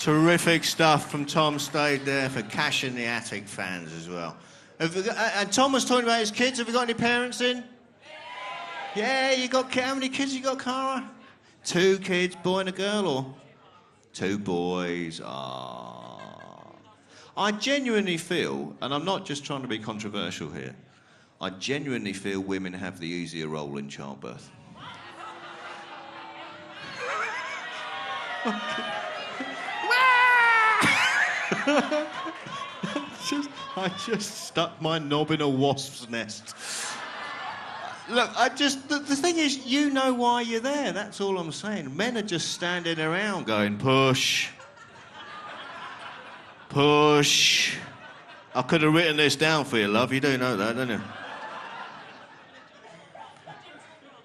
Terrific stuff from Tom Stade there for Cash in the Attic fans as well. And Tom was talking about his kids. Have you got any parents in? Yeah, you got... How many kids you got, Cara? 2 kids, boy and a girl, or? 2 boys. Ah. I genuinely feel, and I'm not just trying to be controversial here, I genuinely feel women have the easier role in childbirth. I just stuck my knob in a wasp's nest. Look, the thing is, you know why you're there, that's all I'm saying. Men are just standing around going, push. Push. I could have written this down for you, love, you do know that, don't you?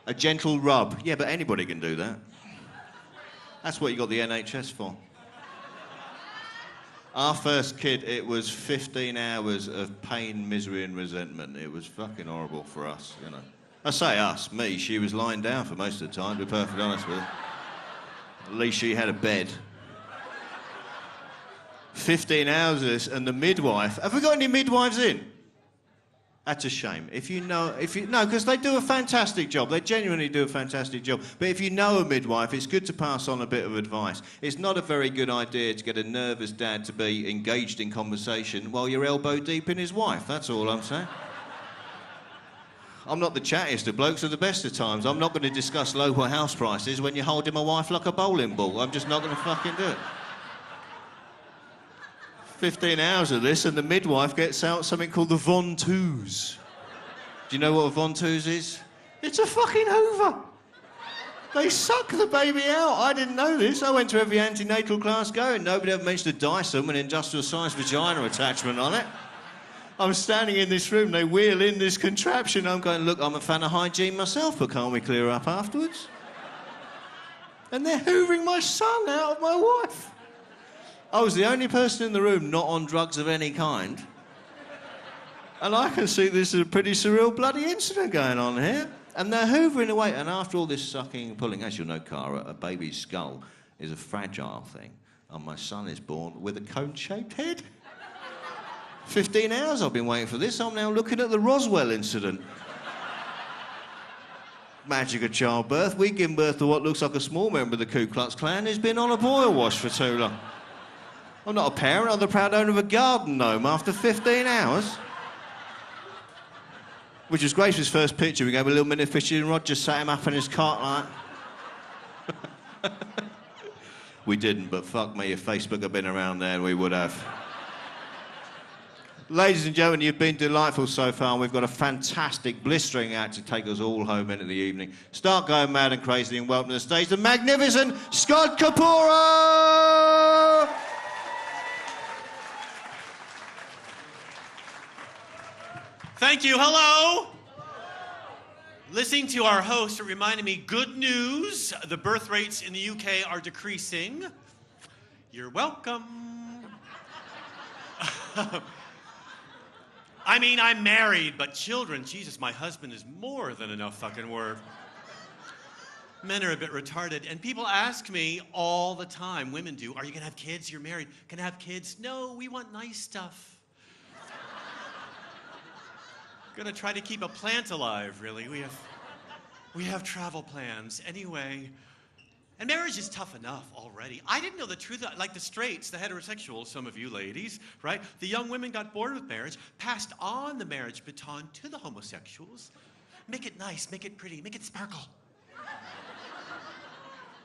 A gentle rub. Yeah, but anybody can do that. That's what you got the NHS for. Our first kid, it was 15 hours of pain, misery and resentment. It was fucking horrible for us, you know. I say us, me. She was lying down for most of the time, to be perfectly honest with her. At least she had a bed. 15 hours of this, and the midwife... Have we got any midwives in? That's a shame. No, because they do a fantastic job. They genuinely do a fantastic job. But if you know a midwife, it's good to pass on a bit of advice. It's not a very good idea to get a nervous dad to be engaged in conversation while you're elbow deep in his wife. That's all I'm saying. I'm not the chattiest of blokes at the best of times. I'm not going to discuss local house prices when you're holding my wife like a bowling ball. I'm just not going to fucking do it. 15 hours of this, and the midwife gets out something called the ventouse. Do you know what a ventouse is? It's a fucking hoover. They suck the baby out. I didn't know this. I went to every antenatal class going. Nobody ever mentioned a Dyson with an industrial-sized vagina attachment on it. I'm standing in this room, they wheel in this contraption. I'm going, look, I'm a fan of hygiene myself, but can't we clear up afterwards? And they're hoovering my son out of my wife. I was the only person in the room not on drugs of any kind. And I can see this is a pretty surreal bloody incident going on here. And they're hoovering away. And after all this sucking and pulling, as you'll know, Cara, a baby's skull is a fragile thing. And my son is born with a cone-shaped head. 15 hours I've been waiting for this. I'm now looking at the Roswell incident. Magic of childbirth. We give birth to what looks like a small member of the Ku Klux Klan who's been on a boil wash for too long. I'm not a parent, I'm the proud owner of a garden gnome after 15 hours. Which was great for his first picture. We gave a little mini fishing rod, just sat him up in his cart like... We didn't, but fuck me, if Facebook had been around there, we would have. Ladies and gentlemen, you've been delightful so far, and we've got a fantastic, blistering act to take us all home into the evening. Start going mad and crazy, and welcome to the stage, the magnificent Scott Capurro! Thank you. Hello. Listening to our host, it reminded me, good news. The birth rates in the UK are decreasing. You're welcome. I mean, I'm married, but children, Jesus, my husband is more than enough fucking work. Men are a bit retarded, and people ask me all the time, women do, are you gonna have kids? You're married. Gonna have kids? No, we want nice stuff. Gonna try to keep a plant alive, really. We have travel plans. Anyway, and marriage is tough enough already. I didn't know the truth, like the straights, the heterosexuals, some of you ladies, right? The young women got bored with marriage, passed on the marriage baton to the homosexuals. Make it nice, make it pretty, make it sparkle.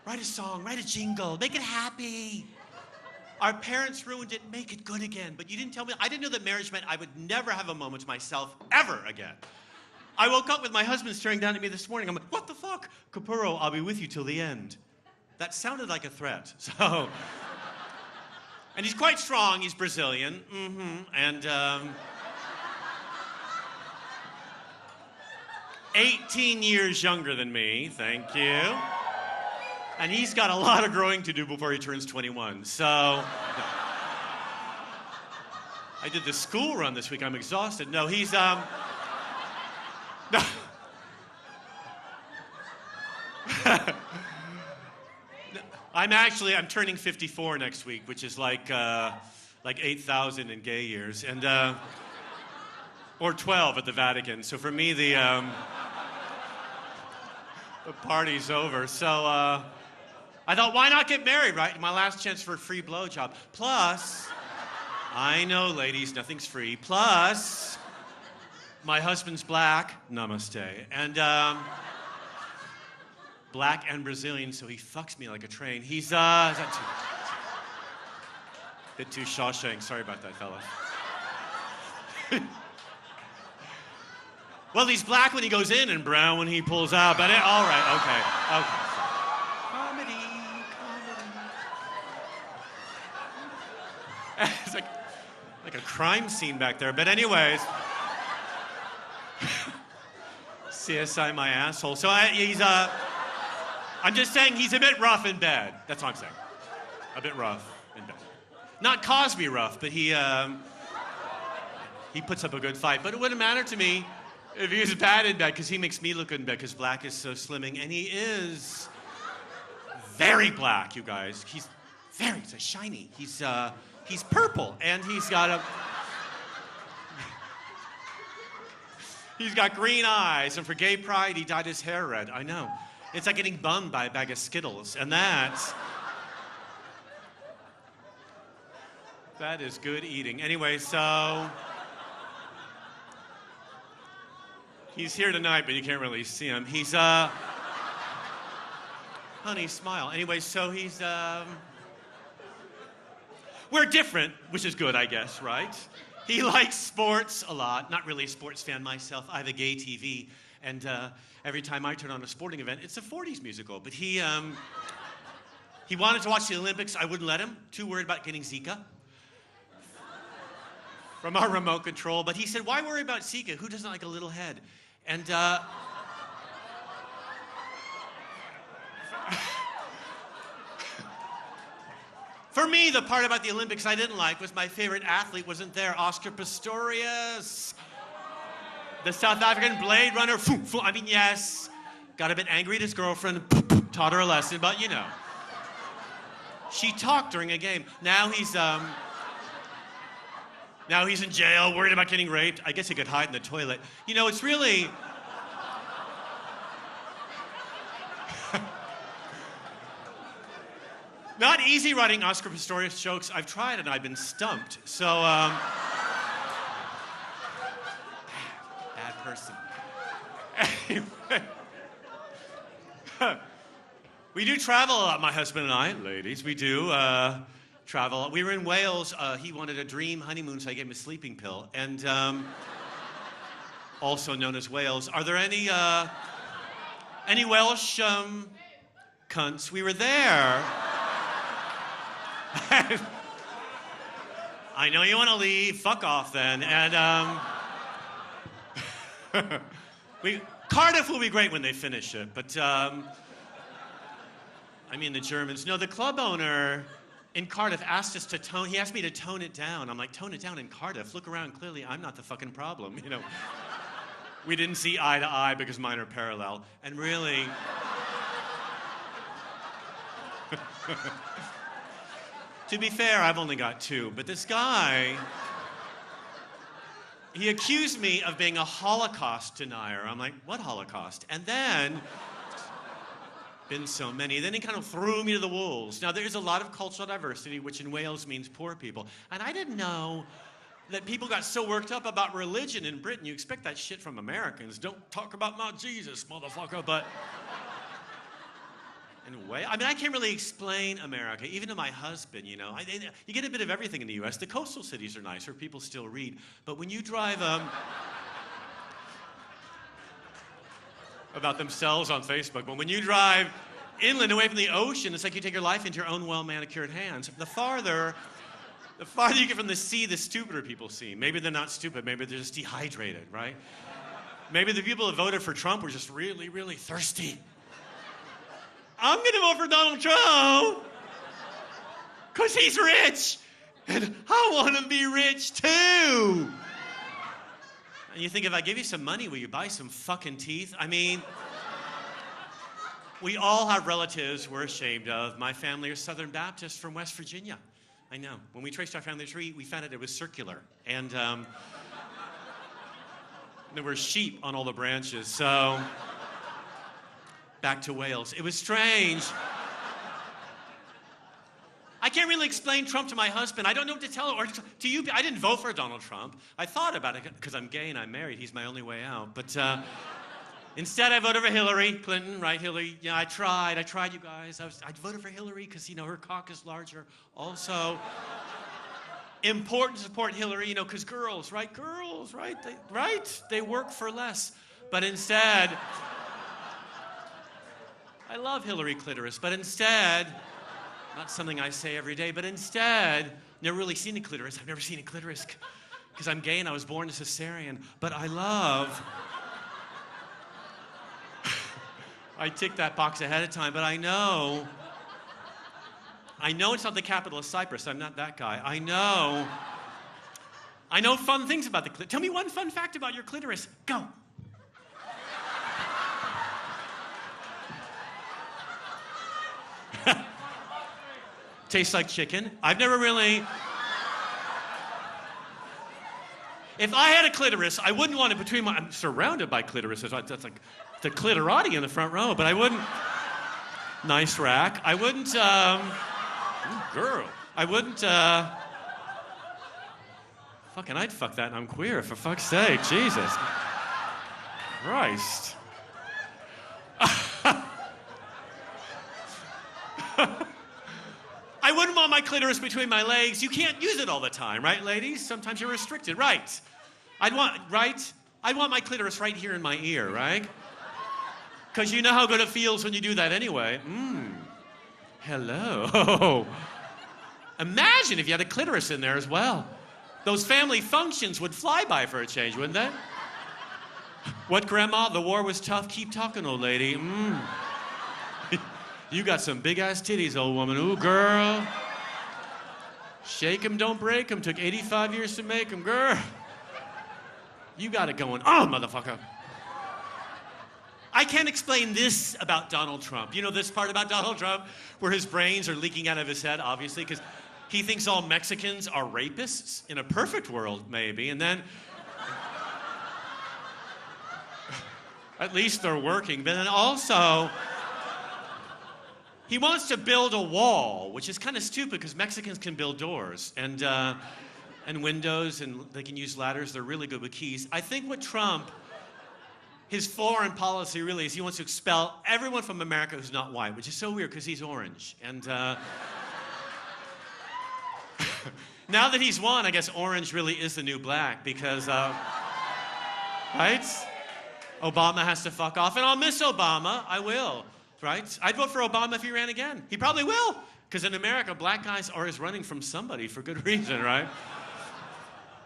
Write a song, write a jingle, make it happy. Our parents ruined it, make it good again. But you didn't tell me, I didn't know that marriage meant I would never have a moment to myself ever again. I woke up with my husband staring down at me this morning. I'm like, what the fuck? Capurro, I'll be with you till the end. That sounded like a threat, so. And he's quite strong, he's Brazilian, and 18 years younger than me, thank you. And he's got a lot of growing to do before he turns 21, so. No. I did the school run this week, I'm exhausted. No, he's, no. I'm turning 54 next week, which is like 8,000 in gay years, and or 12 at the Vatican. So for me, the party's over. So I thought, why not get married, right? My last chance for a free blowjob. Plus, I know, ladies, nothing's free. Plus, my husband's black, namaste, and black and Brazilian, so he fucks me like a train. He's, is that bit too Shawshank. Sorry about that, fella. Well, he's black when he goes in and brown when he pulls out, but all right, okay. Comedy. It's like a crime scene back there, but anyways. CSI my asshole. So I'm just saying he's a bit rough in bed. That's all I'm saying. A bit rough in bed. Not Cosby rough, but he puts up a good fight. But it wouldn't matter to me if he was bad in bed, because he makes me look good in bed, because black is so slimming. And he is very black, you guys. He's shiny. He's purple, and he's got green eyes, and for gay pride, he dyed his hair red. I know. It's like getting bummed by a bag of Skittles, and that is good eating. Anyway, so he's here tonight, but you can't really see him. He's, honey, smile. Anyway, so he's, we're different, which is good, I guess, right? He likes sports a lot. Not really a sports fan myself. I have a gay TV, and every time I turn on a sporting event, it's a 40s musical. But he wanted to watch the Olympics. I wouldn't let him. Too worried about getting Zika from our remote control. But he said, why worry about Zika? Who doesn't like a little head? And for me, the part about the Olympics I didn't like was my favorite athlete wasn't there, Oscar Pistorius. The South African Blade Runner. I mean, yes. Got a bit angry at his girlfriend, taught her a lesson, but you know. She talked during a game. Now he's in jail, worried about getting raped. I guess he could hide in the toilet. You know, it's really... not easy writing Oscar Pistorius jokes. I've tried and I've been stumped. So, bad person. Anyway. We do travel a lot, my husband and I, ladies. We do travel. We were in Wales. He wanted a dream honeymoon, so I gave him a sleeping pill. And also known as Wales. Are there any Welsh cunts? We were there. I know you want to leave. Fuck off then. And Cardiff will be great when they finish it, but I mean the Germans. No, the club owner in Cardiff asked us to tone. He asked me to tone it down. I'm like, tone it down in Cardiff. Look around. Clearly, I'm not the fucking problem. You know, we didn't see eye to eye because mine are parallel. And really. To be fair, I've only got two, but this guy, he accused me of being a Holocaust denier. I'm like, what Holocaust? And then, been so many, then he kind of threw me to the wolves. Now, there's a lot of cultural diversity, which in Wales means poor people. And I didn't know that people got so worked up about religion in Britain. You expect that shit from Americans. Don't talk about my Jesus, motherfucker, but... in a way, I mean, I can't really explain America, even to my husband, you know. You get a bit of everything in the U.S. The coastal cities are nice, where people still read. But when you drive, about themselves on Facebook, but when you drive inland away from the ocean, it's like you take your life into your own well-manicured hands. The farther you get from the sea, the stupider people seem. Maybe they're not stupid, maybe they're just dehydrated, right? Maybe the people that voted for Trump were just really, really thirsty. I'm gonna vote for Donald Trump because he's rich and I want to be rich too. And you think, if I give you some money, will you buy some fucking teeth? I mean, We all have relatives we're ashamed of. My family is Southern Baptist from West Virginia. I know. When we traced our family tree, we found out it was circular. And there were sheep on all the branches. So back to Wales. It was strange. I can't really explain Trump to my husband. I don't know what to tell him or to you. I didn't vote for Donald Trump. I thought about it because I'm gay and I'm married. He's my only way out. But instead, I voted for Hillary Clinton, right? Hillary. Yeah, I tried, you guys. I voted for Hillary because, you know, her cock is larger. Also, important to support Hillary, you know, because girls, right? Girls, right? They work for less. But instead, I love Hillary clitoris, but instead, not something I say every day, but instead, never really seen a clitoris. I've never seen a clitoris because I'm gay and I was born a cesarean. But I love... I ticked that box ahead of time, but I know it's not the capital of Cyprus. I'm not that guy. I know fun things about the clitoris. Tell me one fun fact about your clitoris. Go. Tastes like chicken. I've never really... If I had a clitoris, I wouldn't want it between my... I'm surrounded by clitorises. That's like the clitorati in the front row, but I wouldn't... Nice rack. I wouldn't, Ooh, girl. I wouldn't, Fucking, I'd fuck that and I'm queer, for fuck's sake. Jesus Christ. I wouldn't want my clitoris between my legs. You can't use it all the time, right, ladies? Sometimes you're restricted, right? I'd want my clitoris right here in my ear, right? Because you know how good it feels when you do that anyway. Hello. Imagine if you had a clitoris in there as well. Those family functions would fly by for a change, wouldn't they? What, Grandma? The war was tough. Keep talking, old lady. You got some big-ass titties, old woman. Ooh, girl. Shake 'em, don't break 'em. Took 85 years to make 'em, girl. You got it going on, motherfucker. I can't explain this about Donald Trump. You know this part about Donald Trump? Where his brains are leaking out of his head, obviously, because he thinks all Mexicans are rapists. In a perfect world, maybe. And then... at least they're working. But then also... he wants to build a wall, which is kind of stupid because Mexicans can build doors and windows, and they can use ladders. They're really good with keys. I think what Trump, his foreign policy really is he wants to expel everyone from America who's not white, which is so weird because he's orange. And now that he's won, I guess orange really is the new black because, right? Obama has to fuck off, and I'll miss Obama. I will. Right? I'd vote for Obama if he ran again. He probably will. Because in America, black guys are always running from somebody for good reason, right?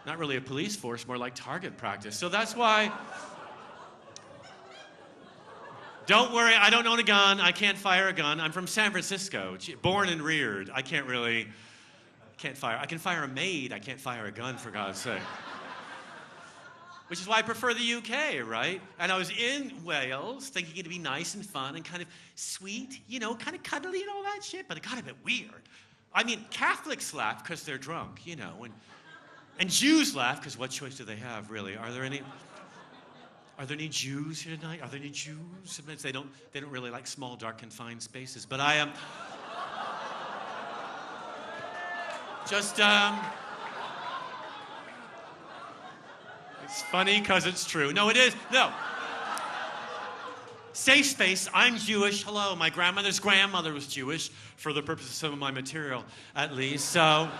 Not really a police force, more like target practice. So that's why... Don't worry, I don't own a gun. I can't fire a gun. I'm from San Francisco, born and reared. I can't fire. I can fire a maid. I can't fire a gun, for God's sake. Which is why I prefer the UK, right? And I was in Wales thinking it'd be nice and fun and kind of sweet, you know, kind of cuddly and all that shit, but it got a bit weird. I mean, Catholics laugh because they're drunk, you know, and Jews laugh because what choice do they have, really? Are there any Jews here tonight? Are there any Jews? Sometimes they don't really like small, dark, confined spaces, but I am... It's funny because it's true. No, it is. No. Safe space. I'm Jewish. Hello. My grandmother's grandmother was Jewish for the purpose of some of my material, at least. So,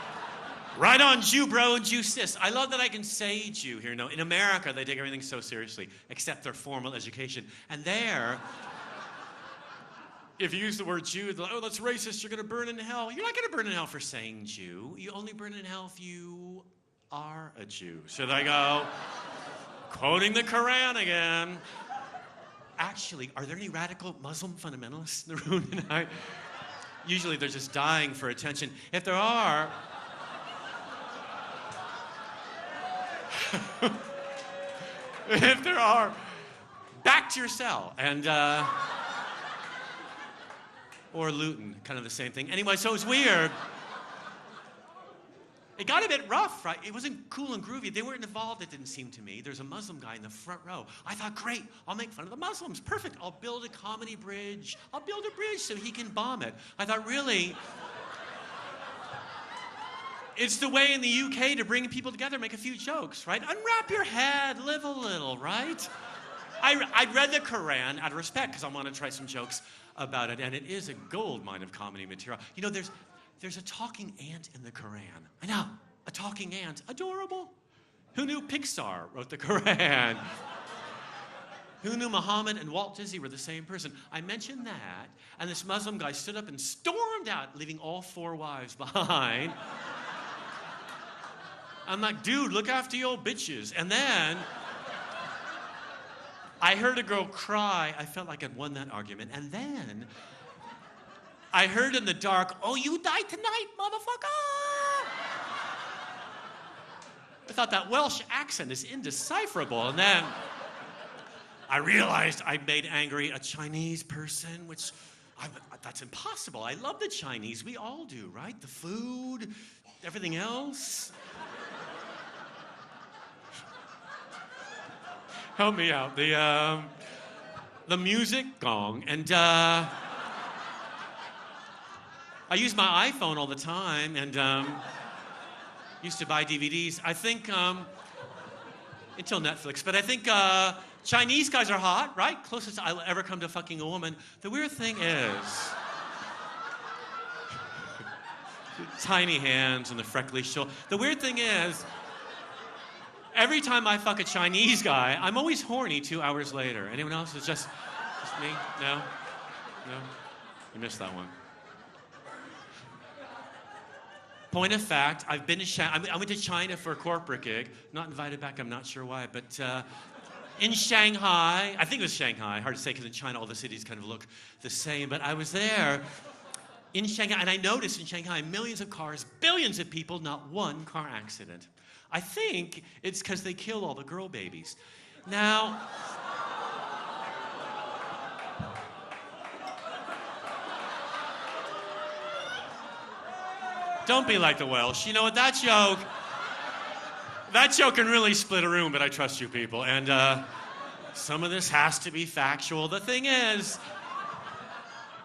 right on, Jew bro and Jew sis. I love that I can say Jew here. No, in America, they take everything so seriously, except their formal education. And there, if you use the word Jew, they're like, oh, that's racist. You're going to burn in hell. You're not going to burn in hell for saying Jew. You only burn in hell if you are a Jew. Should I go quoting the Quran again? Actually, are there any radical Muslim fundamentalists in the room tonight? Usually they're just dying for attention. If there are... if there are, back to your cell and Or Luton, kind of the same thing. Anyway, so it was weird. It got a bit rough, right? It wasn't cool and groovy. They weren't involved, it didn't seem to me. There's a Muslim guy in the front row. I thought, great, I'll make fun of the Muslims. Perfect. I'll build a comedy bridge. I'll build a bridge so he can bomb it. I thought, really? It's the way in the UK to bring people together, make a few jokes, right? Unwrap your head, live a little, right? I read the Quran out of respect because I want to try some jokes about it, and it is a gold mine of comedy material. You know, there's a talking ant in the Quran. I know, a talking ant, adorable. Who knew Pixar wrote the Quran? Who knew Muhammad and Walt Disney were the same person? I mentioned that, and this Muslim guy stood up and stormed out, leaving all 4 wives behind. I'm like, dude, look after your bitches. And then I heard a girl cry. I felt like I'd won that argument. And then I heard in the dark, oh, you die tonight, motherfucker. I thought that Welsh accent is indecipherable. And then I realized I made angry a Chinese person, which that's impossible. I love the Chinese. We all do, right? The food, everything else. Help me out. The music, gong, and I use my iPhone all the time, and used to buy DVDs. I think until Netflix, but I think Chinese guys are hot, right? Closest I'll ever come to fucking a woman. The weird thing is, tiny hands and the freckly shoulder. The weird thing is, every time I fuck a Chinese guy, I'm always horny 2 hours later. Anyone else? It's just me? No? No? You missed that one. Point of fact, I've been to Shanghai. I went to China for a corporate gig. Not invited back, I'm not sure why. But in Shanghai, I think it was Shanghai. Hard to say because in China all the cities kind of look the same. But I was there in Shanghai, and I noticed in Shanghai millions of cars, billions of people, not one car accident. I think it's because they kill all the girl babies. Now, don't be like the Welsh. You know what, that joke can really split a room, but I trust you people. And some of this has to be factual. The thing is,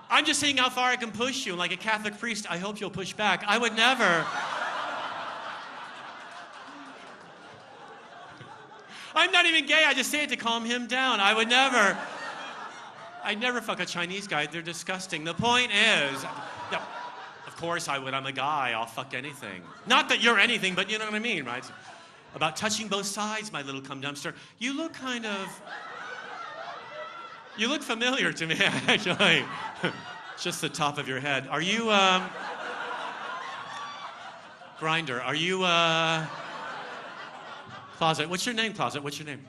I'm just seeing how far I can push you. And like a Catholic priest, I hope you'll push back. I would never. I'm not even gay, I just say it to calm him down. I'd never fuck a Chinese guy, they're disgusting. The point is, yeah, of course I would, I'm a guy, I'll fuck anything. Not that you're anything, but you know what I mean, right? About touching both sides, my little cum dumpster. You look familiar to me, actually. Just the top of your head. Are you, Grinder, are you, Closet. What's your name, Closet? What's your name?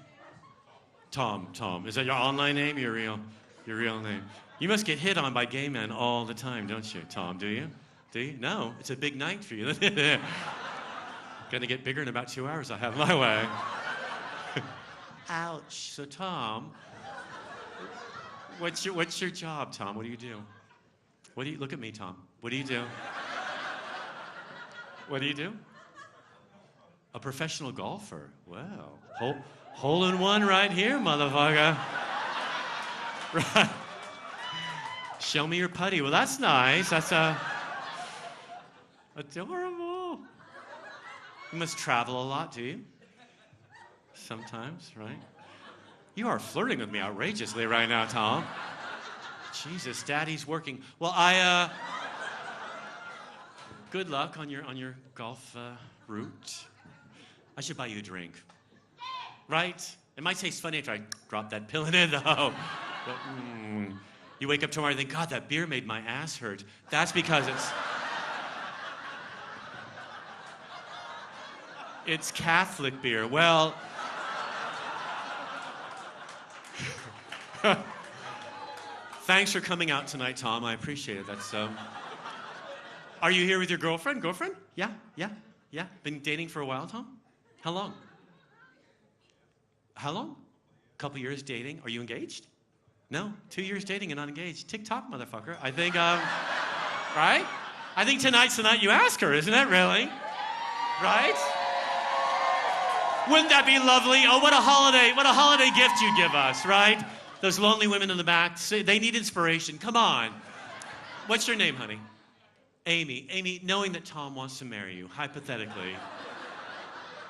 Tom. Is that your online name? Your real name? You must get hit on by gay men all the time, don't you, Tom? Do you? No. It's a big night for you. Gonna get bigger in about 2 hours. I'll have my way. Ouch. So, Tom, what's your job, Tom? What do you do? Look at me, Tom. What do you do? What do you do? A professional golfer. Wow. Hole in one right here, motherfucker. Right. Show me your putty. Well, that's nice. That's adorable. You must travel a lot, do you? Sometimes, right? You are flirting with me outrageously right now, Tom. Jesus, Daddy's working. Well, good luck on your golf route. I should buy you a drink. Right? It might taste funny after I drop that pill in it, though. But, you wake up tomorrow and think, God, that beer made my ass hurt. That's because it's Catholic beer. Well, thanks for coming out tonight, Tom. I appreciate it. That's Are you here with your girlfriend? Girlfriend? Yeah. Been dating for a while, Tom? How long? A couple years dating. Are you engaged? No, 2 years dating and not engaged. TikTok, motherfucker. I think, right? I think tonight's the night you ask her, isn't it, really? Right? Wouldn't that be lovely? Oh, what a holiday gift you give us, right? Those lonely women in the back, they need inspiration. Come on. What's your name, honey? Amy. Amy, knowing that Tom wants to marry you, hypothetically.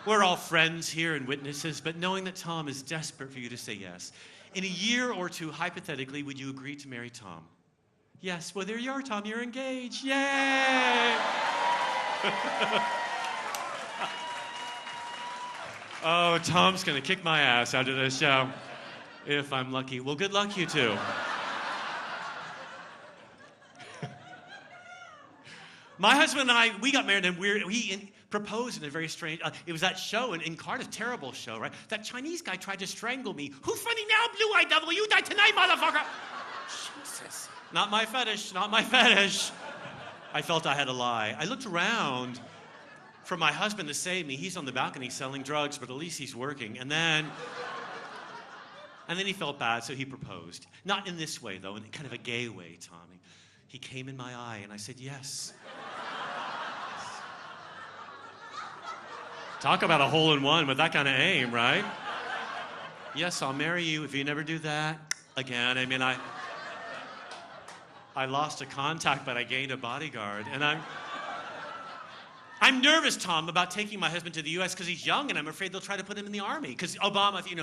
We're all friends here and witnesses, but knowing that Tom is desperate for you to say yes. In a year or two, hypothetically, would you agree to marry Tom? Yes. Well, there you are, Tom. You're engaged. Yay! Oh, Tom's going to kick my ass after this show. If I'm lucky. Well, good luck, you two. My husband and I, we got married and he proposed in a very strange, it was that show in Cardiff, terrible show, right? That Chinese guy tried to strangle me. Who's funny now, blue-eyed devil? You die tonight, motherfucker. Jesus. Not my fetish, not my fetish. I felt I had to lie. I looked around for my husband to save me. He's on the balcony selling drugs, but at least he's working. And then he felt bad, so he proposed. Not in this way, though, in kind of a gay way, Tommy. He came in my eye, and I said, yes. Talk about a hole-in-one with that kind of aim, right? Yes, I'll marry you if you never do that again. I mean, I lost a contact, but I gained a bodyguard. And I'm nervous, Tom, about taking my husband to the U.S. because he's young, and I'm afraid they'll try to put him in the army. Because Obama, I don't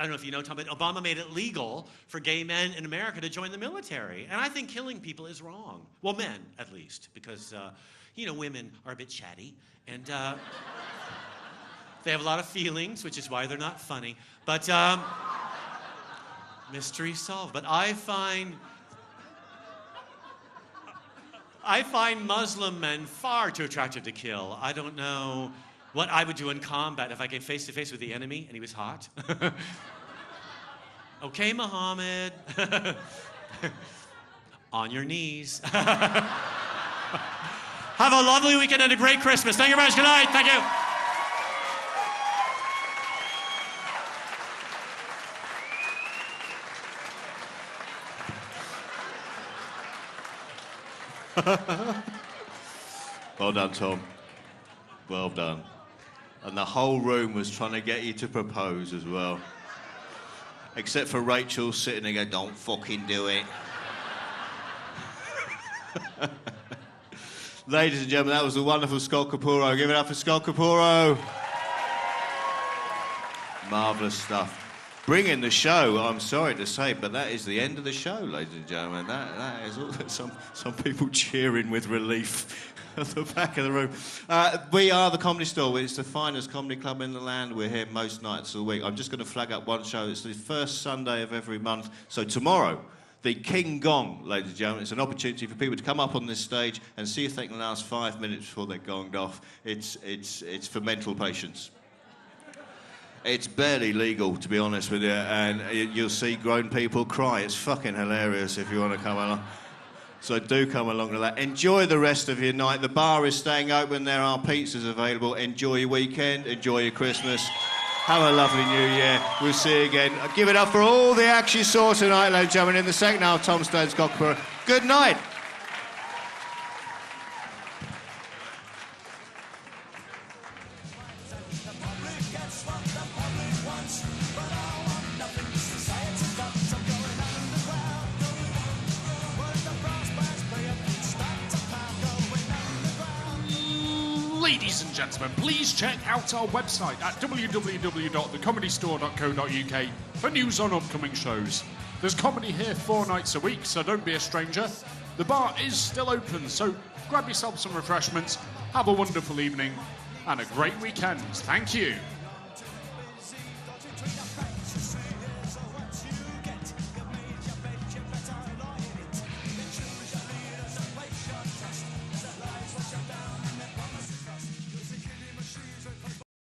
know if you know, Tom, but Obama made it legal for gay men in America to join the military. And I think killing people is wrong. Well, men, at least, because, women are a bit chatty. And they have a lot of feelings, which is why they're not funny. But mystery solved. But I find Muslim men far too attractive to kill. I don't know what I would do in combat if I came face to face with the enemy and he was hot. Okay, Muhammad. On your knees. Have a lovely weekend and a great Christmas. Thank you very much. Good night. Thank you. Well done, Tom. Well done. And the whole room was trying to get you to propose as well. Except for Rachel sitting there going, don't fucking do it. Ladies and gentlemen, that was the wonderful Scott Capurro. Give it up for Scott Capurro. Marvellous stuff. Bringing the show, I'm sorry to say, but that is the end of the show, ladies and gentlemen. That is all. Some people cheering with relief at the back of the room. We are the Comedy Store. It's the finest comedy club in the land. We're here most nights of the week. I'm just going to flag up one show. It's the first Sunday of every month. So tomorrow, the King Gong, ladies and gentlemen. It's an opportunity for people to come up on this stage and see if they can last 5 minutes before they're gonged off. It's for mental patients. It's barely legal, to be honest with you, and you'll see grown people cry. It's fucking hilarious if you want to come along. So do come along to that. Enjoy the rest of your night. The bar is staying open. There are pizzas available. Enjoy your weekend. Enjoy your Christmas. Have a lovely New Year. We'll see you again. Give it up for all the acts you saw tonight, ladies and gentlemen. In the second hour, Tom Stone's Cockburn. Good night. Ladies and gentlemen, please check out our website at www.thecomedystore.co.uk for news on upcoming shows. There's comedy here 4 nights a week, so don't be a stranger. The bar is still open, so grab yourself some refreshments, have a wonderful evening, and a great weekend. Thank you.